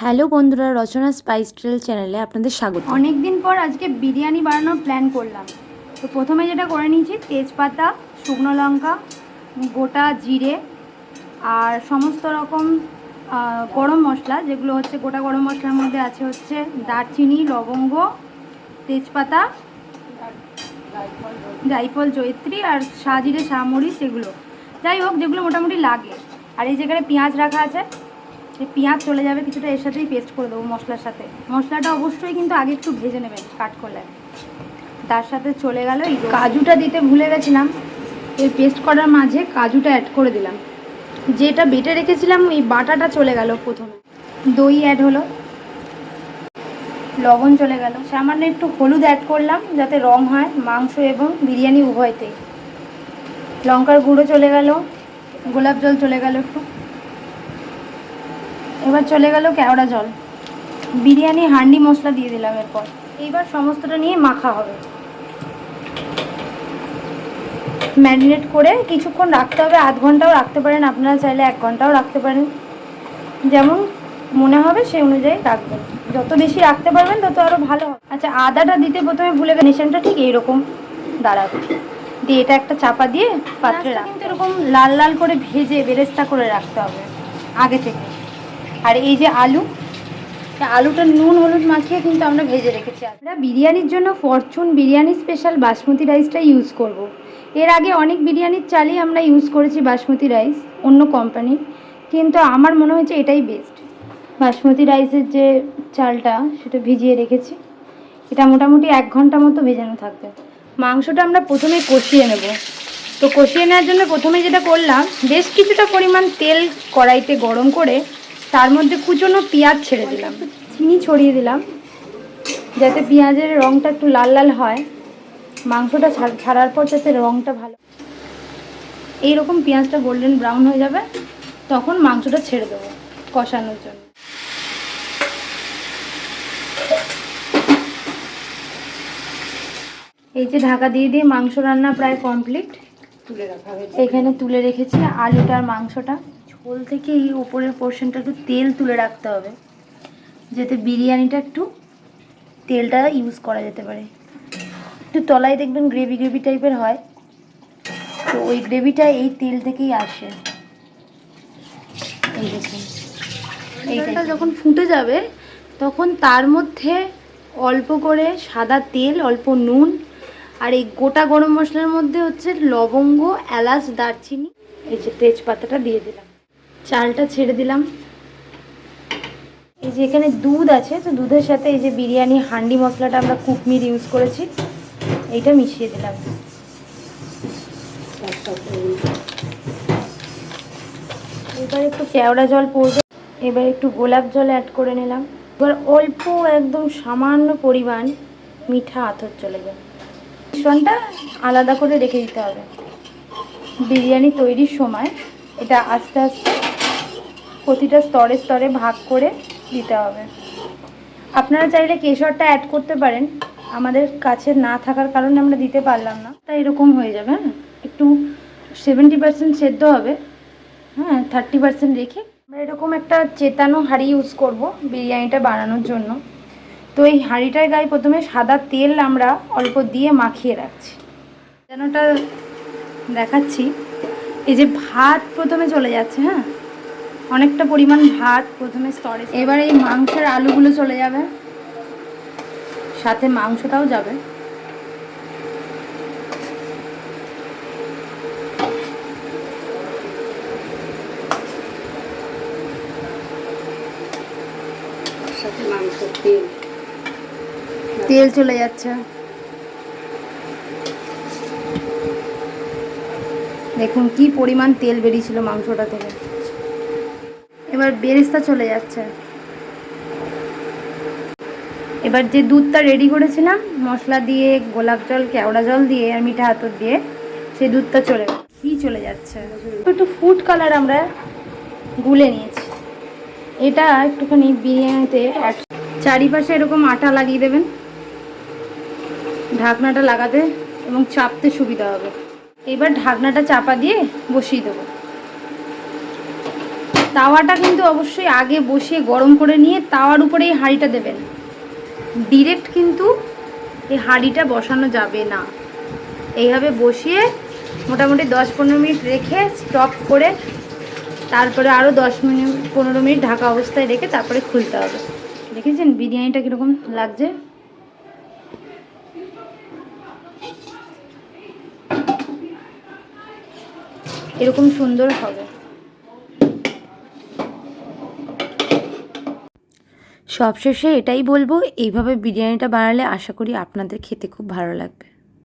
Hello বন্ধুরা, রচনা spice trail চ্যানেলে আপনাদের স্বাগত। অনেক দিন পর আজকে বিরিয়ানি বানানোর প্ল্যান করলাম। তো প্রথমে যেটা করে নিয়েছি, তেজপাতা, শুকনো লঙ্কা, গোটা জিরে আর সমস্ত রকম গরম মশলা, যেগুলো হচ্ছে গোটা গরম মশলার মধ্যে আছে হচ্ছে দারচিনি, লবঙ্গ, তেজপাতা, জায়ফল, জয়িত্রী আর সাজিরে শামরিচ, এগুলো যাই হোক যেগুলো মোটামুটি লাগে। আর এই যেখানে পেঁয়াজ রাখা আছে, এই পেঁয়াজ চলে যাবে কিছুটা, এর সাথেই পেস্ট করে দেবো মশলার সাথে। মশলাটা অবশ্যই কিন্তু আগে একটু ভেজে নেবেন কাট করলে। তার সাথে চলে গেল এই কাজুটা দিতে ভুলে গেছিলাম, এই পেস্ট করার মাঝে কাজুটা অ্যাড করে দিলাম। যেটা বেটে রেখেছিলাম এই বাটাটা চলে গেল প্রথমে। দই অ্যাড হলো, লবণ চলে গেল, সামান্য একটু হলুদ অ্যাড করলাম যাতে রং হয় মাংস এবং বিরিয়ানি উভয়তেই। লঙ্কার গুঁড়ো চলে গেল, গোলাপ জল চলে গেল একটু। এবার চলে গেল কেওড়া জল, বিরিয়ানি হান্ডি মশলা দিয়ে দিলাম। এরপর এইবার সমস্তটা নিয়ে মাখা হবে। ম্যারিনেট করে কিছুক্ষণ রাখতে হবে, আধ ঘন্টাও রাখতে পারেন আপনারা, চাইলে 1 ঘন্টাও রাখতে পারেন, যেমন মনে হবে সেই অনুযায়ী রাখবেন। যত বেশি রাখতে পারবেন তত আরও ভালো হবে। আচ্ছা, আদাটা দিতে প্রথমে ভুলে গেলে, নেশনটা ঠিক এইরকম দাঁড়াবে। দিয়ে এটা একটা চাপা দিয়ে পাত্রে কিন্তু এরকম লাল লাল করে ভেজে বেরেস্তা করে রাখতে হবে আগে থেকে। আর এই যে আলুটা নুন হলুদ মাখিয়ে কিন্তু আমরা ভেজে রেখেছি। আমরা বিরিয়ানির জন্য ফরচুন বিরিয়ানি স্পেশাল বাসমতি রাইসটা ইউজ করব। এর আগে অনেক বিরিয়ানির চালই আমরা ইউজ করেছি বাসমতি রাইস, অন্য কোম্পানি, কিন্তু আমার মনে হয়েছে এটাই বেস্ট। বাসমতি রাইসের যে চালটা সেটা ভিজিয়ে রেখেছি, এটা মোটামুটি 1 ঘন্টা মতো ভেজানো থাকবে। মাংসটা আমরা প্রথমে কষিয়ে নেব। তো কষিয়ে নেওয়ার জন্য প্রথমে যেটা করলাম, বেশ কিছুটা পরিমাণ তেল কড়াইতে গরম করে তার মধ্যে কুচনো পেঁয়াজ ছেড়ে দিলাম, চিনি ছড়িয়ে দিলাম যাতে পেঁয়াজের রঙটা একটু লাল লাল হয়। মাংসটা ছাড়ার পর যাতে রঙটা ভালো, এইরকম পেঁয়াজটা গোল্ডেন ব্রাউন হয়ে যাবে, তখন মাংসটা ছেড়ে দেবো কষানোর জন্য। এই যে ঢাকা দিয়ে দিয়ে মাংস রান্না প্রায় কমপ্লিট। তুলে রাখা হয়েছে, এখানে তুলে রেখেছি আলুটা আর মাংসটা। ঝোল থেকে এই উপরের পোর্শনটা একটু তেল তুলে রাখতে হবে, যাতে বিরিয়ানিটা একটু তেলটা ইউজ করা যেতে পারে। একটু তলায় দেখবেন গ্রেভি গ্রেভি টাইপের হয়, তো ওই গ্রেভিটা এই তেল থেকেই আসে। এই দেখুন, এইটা যখন ফুটে যাবে তখন তার মধ্যে অল্প করে সাদা তেল, অল্প নুন আর এই গোটা গরম মশলার মধ্যে হচ্ছে লবঙ্গ, এলাচ, দারচিনি, এই যে তেজপাতাটা দিয়ে দিলাম। চালটা ছেড়ে দিলাম। এই যে এখানে দুধ আছে, তো দুধের সাথে এই যে বিরিয়ানি হান্ডি মশলাটা আমরা কুকমির ইউজ করেছি, এইটা মিশিয়ে দিলাম। এবার একটু কেওড়া জল পড়বে, এবার একটু গোলাপ জল অ্যাড করে নিলাম। এবার অল্প একদম সামান্য পরিমাণ মিঠা আতর চলে যাবে। মিশ্রণটা আলাদা করে রেখে দিতে হবে। বিরিয়ানি তৈরির সময় এটা আস্তে আস্তে প্রতিটা স্তরে স্তরে ভাগ করে দিতে হবে। আপনারা চাইলে কেশরটা অ্যাড করতে পারেন, আমাদের কাছে না থাকার কারণে আমরা দিতে পারলাম না। তাই এরকম হয়ে যাবে। হ্যাঁ, একটু 70% সেদ্ধ হবে, হ্যাঁ 30% রেখে আমরা এরকম একটা চেতানো হাঁড়ি ইউজ করব বিরিয়ানিটা বানানোর জন্য। তো এই হাঁড়িটার গায়ে প্রথমে সাদা তেল আমরা অল্প দিয়ে মাখিয়ে রাখছি। যেনটা দেখাচ্ছি, এই যে ভাত প্রথমে চলে যাচ্ছে, হ্যাঁ অনেকটা পরিমাণ ভাত প্রথমে স্তরে। এবার এই মাংসের আলুগুলো চলে যাবে, সাথে মাংসটাও যাবে। সাথে মাংসের তেল চলে যাচ্ছে, দেখুন কি পরিমাণ তেল বেরিয়েছিল মাংসটা থেকে। এবার বেরেস্তা চলে যাচ্ছে। এবার যে দুধটা রেডি করেছিলাম মশলা দিয়ে, গোলাপ জল, কেওড়া জল দিয়ে আর মিঠা আতর দিয়ে, সেই দুধটা চলে যাচ্ছে। একটু ফুড কালার আমরা গুলে নিয়েছি, এটা একটুখানি বিরিয়ানিতে চারিপাশে এরকম আটা লাগিয়ে দেবেন, ঢাকনাটা লাগাতে এবং চাপতে সুবিধা হবে। এবার ঢাকনাটা চাপা দিয়ে বসিয়ে দেবো। তাওয়াটা কিন্তু অবশ্যই আগে বসিয়ে গরম করে নিয়ে তাওয়ার উপরে এই হাঁড়িটা দেবেন। ডিরেক্ট কিন্তু এই হাঁড়িটা বসানো যাবে না। এইভাবে বসিয়ে মোটামুটি 10-15 মিনিট রেখে স্টপ করে তারপরে আরও 10-15 মিনিট ঢাকা অবস্থায় রেখে তারপরে খুলতে হবে। দেখেছেন বিরিয়ানিটা কীরকম লাগছে? এরকম সুন্দর হবে। সবশেষে এটাই বলবো, এইভাবে বিরিয়ানিটা বানালে আশা করি আপনাদের খেতে খুব ভালো লাগবে।